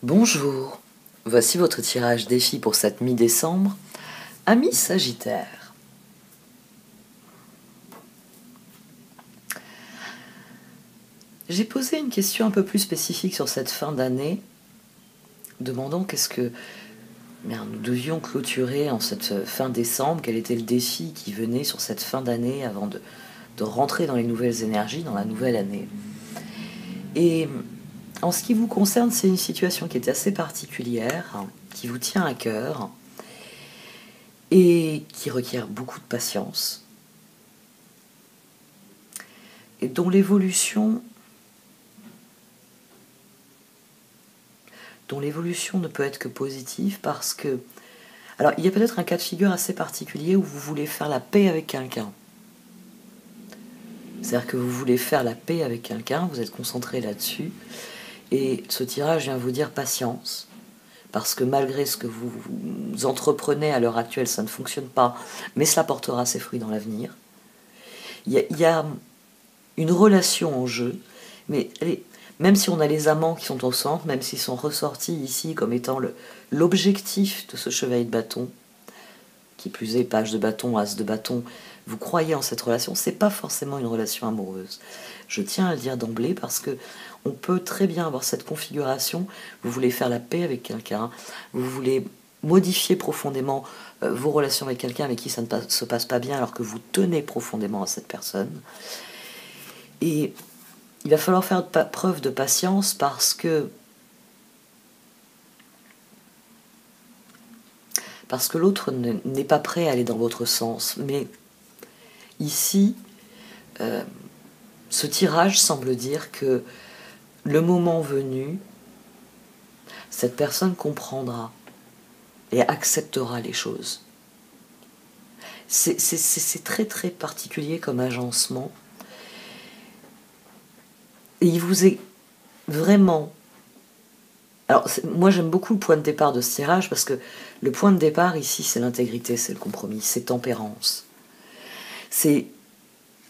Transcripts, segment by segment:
Bonjour, voici votre tirage défi pour cette mi-décembre. Amis Sagittaire. J'ai posé une question un peu plus spécifique sur cette fin d'année, demandant qu'est-ce que nous devions clôturer en cette fin décembre, quel était le défi qui venait sur cette fin d'année avant de rentrer dans les nouvelles énergies, dans la nouvelle année. Et en ce qui vous concerne, c'est une situation qui est assez particulière, qui vous tient à cœur et qui requiert beaucoup de patience et dont l'évolution ne peut être que positive parce que... Alors, il y a peut-être un cas de figure assez particulier où vous voulez faire la paix avec quelqu'un. C'est-à-dire que vous voulez faire la paix avec quelqu'un, vous êtes concentré là-dessus, et ce tirage vient vous dire patience, parce que malgré ce que vous entreprenez à l'heure actuelle, ça ne fonctionne pas, mais cela portera ses fruits dans l'avenir. Il y a une relation en jeu, mais même si on a les amants qui sont au centre, même s'ils sont ressortis ici comme étant l'objectif de ce chevalier de bâton, qui plus est page de bâton, as de bâton, vous croyez en cette relation, c'est pas forcément une relation amoureuse. Je tiens à le dire d'emblée parce que on peut très bien avoir cette configuration, vous voulez faire la paix avec quelqu'un, vous voulez modifier profondément vos relations avec quelqu'un avec qui ça ne se passe pas bien alors que vous tenez profondément à cette personne. Et il va falloir faire preuve de patience parce que l'autre n'est pas prêt à aller dans votre sens. Mais ici, ce tirage semble dire que le moment venu, cette personne comprendra et acceptera les choses. C'est très très particulier comme agencement. Et il vous est vraiment... Alors, moi j'aime beaucoup le point de départ de ce tirage parce que le point de départ ici c'est l'intégrité, c'est le compromis, c'est tempérance. C'est,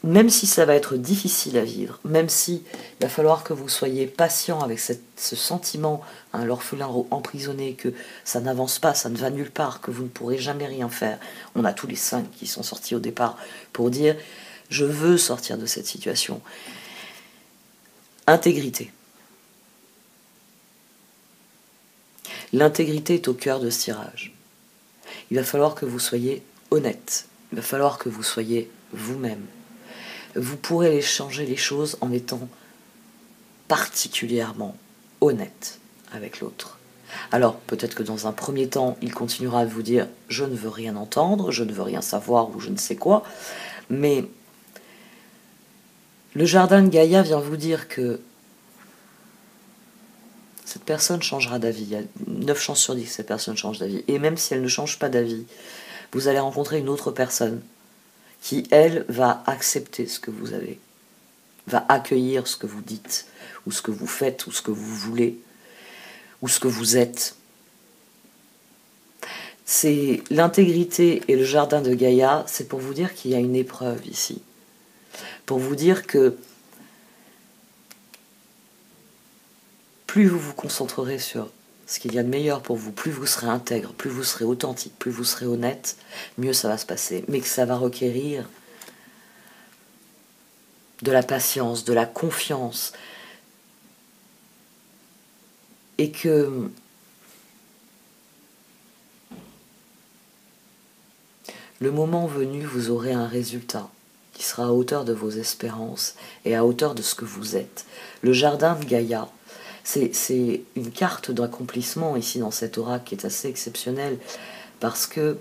même si ça va être difficile à vivre, même si il va falloir que vous soyez patient avec ce sentiment, l'orphelin emprisonné, que ça n'avance pas, ça ne va nulle part, que vous ne pourrez jamais rien faire. On a tous les 5 qui sont sortis au départ pour dire je veux sortir de cette situation. Intégrité. L'intégrité est au cœur de ce tirage. Il va falloir que vous soyez honnête. Il va falloir que vous soyez vous-même. Vous pourrez changer les choses en étant particulièrement honnête avec l'autre. Alors, peut-être que dans un premier temps, il continuera à vous dire « je ne veux rien entendre, je ne veux rien savoir » ou je ne sais quoi, mais le jardin de Gaïa vient vous dire que cette personne changera d'avis. Il y a 9 chances sur 10 que cette personne change d'avis. Et même si elle ne change pas d'avis, vous allez rencontrer une autre personne qui, elle, va accepter ce que vous avez, va accueillir ce que vous dites, ou ce que vous faites, ou ce que vous voulez, ou ce que vous êtes. C'est l'intégrité et le jardin de Gaïa, c'est pour vous dire qu'il y a une épreuve ici. Pour vous dire que plus vous vous concentrerez sur ce qu'il y a de meilleur pour vous, plus vous serez intègre, plus vous serez authentique, plus vous serez honnête, mieux ça va se passer. Mais que ça va requérir de la patience, de la confiance. Et que le moment venu, vous aurez un résultat qui sera à hauteur de vos espérances et à hauteur de ce que vous êtes. Le jardin de Gaïa, c'est une carte d'accomplissement ici dans cet oracle qui est assez exceptionnelle parce que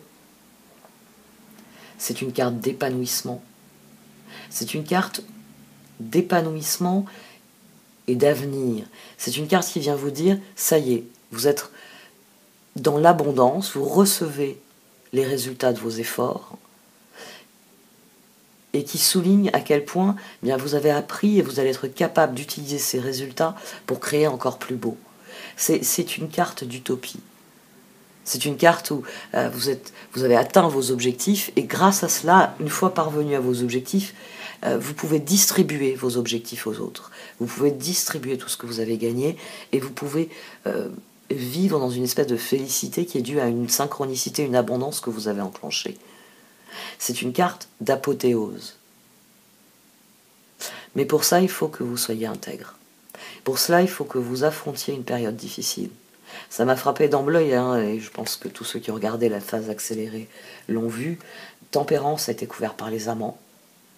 c'est une carte d'épanouissement. C'est une carte d'épanouissement et d'avenir. C'est une carte qui vient vous dire, ça y est, vous êtes dans l'abondance, vous recevez les résultats de vos efforts et qui souligne à quel point bien, vous avez appris et vous allez être capable d'utiliser ces résultats pour créer encore plus beau. C'est une carte d'utopie. C'est une carte où vous avez atteint vos objectifs et grâce à cela, une fois parvenu à vos objectifs, vous pouvez distribuer vos objectifs aux autres. Vous pouvez distribuer tout ce que vous avez gagné et vous pouvez vivre dans une espèce de félicité qui est due à une synchronicité, une abondance que vous avez enclenchée. C'est une carte d'apothéose. Mais pour ça, il faut que vous soyez intègre. Pour cela, il faut que vous affrontiez une période difficile. Ça m'a frappé d'emblée, hein, et je pense que tous ceux qui ont regardé la phase accélérée l'ont vu. Tempérance a été couvert par les amants,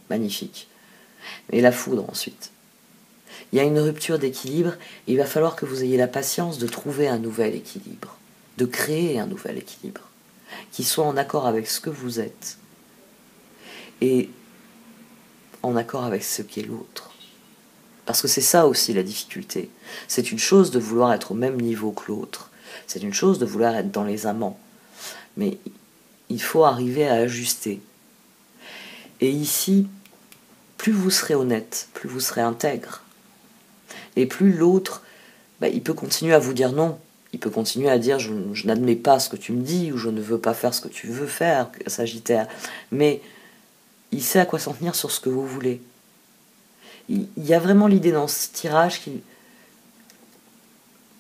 magnifique. Et la foudre ensuite. Il y a une rupture d'équilibre, et il va falloir que vous ayez la patience de trouver un nouvel équilibre, de créer un nouvel équilibre, qui soit en accord avec ce que vous êtes, et en accord avec ce qu'est l'autre. Parce que c'est ça aussi la difficulté. C'est une chose de vouloir être au même niveau que l'autre. C'est une chose de vouloir être dans les amants. Mais il faut arriver à ajuster. Et ici, plus vous serez honnête, plus vous serez intègre. Et plus l'autre, il peut continuer à vous dire non. Il peut continuer à dire je n'admets pas ce que tu me dis, ou je ne veux pas faire ce que tu veux faire, Sagittaire. Mais il sait à quoi s'en tenir sur ce que vous voulez. Il y a vraiment l'idée dans ce tirage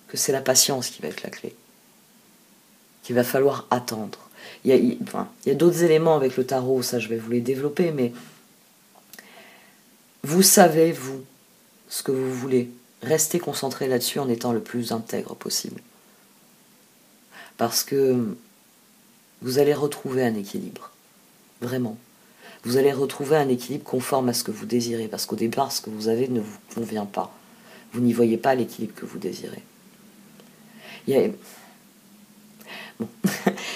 que c'est la patience qui va être la clé. Qu'il va falloir attendre. Il y a d'autres éléments avec le tarot, ça je vais vous les développer, mais vous savez, vous, ce que vous voulez. Restez concentré là-dessus en étant le plus intègre possible. Parce que vous allez retrouver un équilibre. Vraiment. Vous allez retrouver un équilibre conforme à ce que vous désirez. Parce qu'au départ, ce que vous avez ne vous convient pas. Vous n'y voyez pas l'équilibre que vous désirez. Il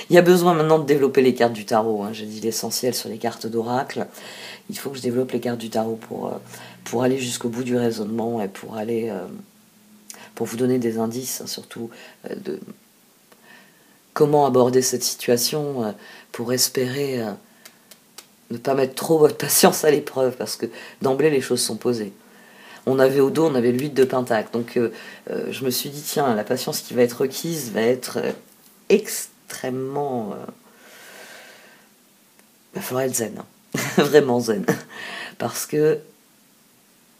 y a besoin maintenant de développer les cartes du tarot. J'ai dit l'essentiel sur les cartes d'oracle. Il faut que je développe les cartes du tarot pour aller jusqu'au bout du raisonnement et pour vous donner des indices, surtout de comment aborder cette situation pour espérer ne pas mettre trop votre patience à l'épreuve, parce que d'emblée les choses sont posées. On avait au dos, on avait le 8 de pentacle, donc je me suis dit tiens, la patience qui va être requise va être extrêmement... il va falloir être zen, vraiment zen, parce que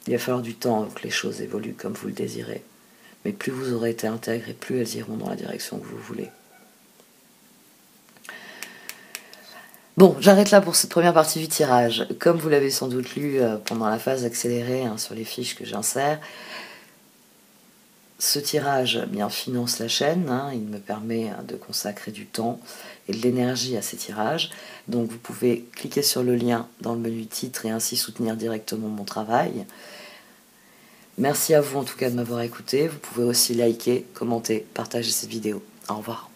il va falloir du temps pour que les choses évoluent comme vous le désirez. Mais plus vous aurez été intègre et plus elles iront dans la direction que vous voulez. Bon, j'arrête là pour cette première partie du tirage. Comme vous l'avez sans doute lu pendant la phase accélérée sur les fiches que j'insère, ce tirage finance la chaîne, il me permet de consacrer du temps et de l'énergie à ces tirages. Donc vous pouvez cliquer sur le lien dans le menu titre et ainsi soutenir directement mon travail. Merci à vous en tout cas de m'avoir écouté. Vous pouvez aussi liker, commenter, partager cette vidéo. Au revoir.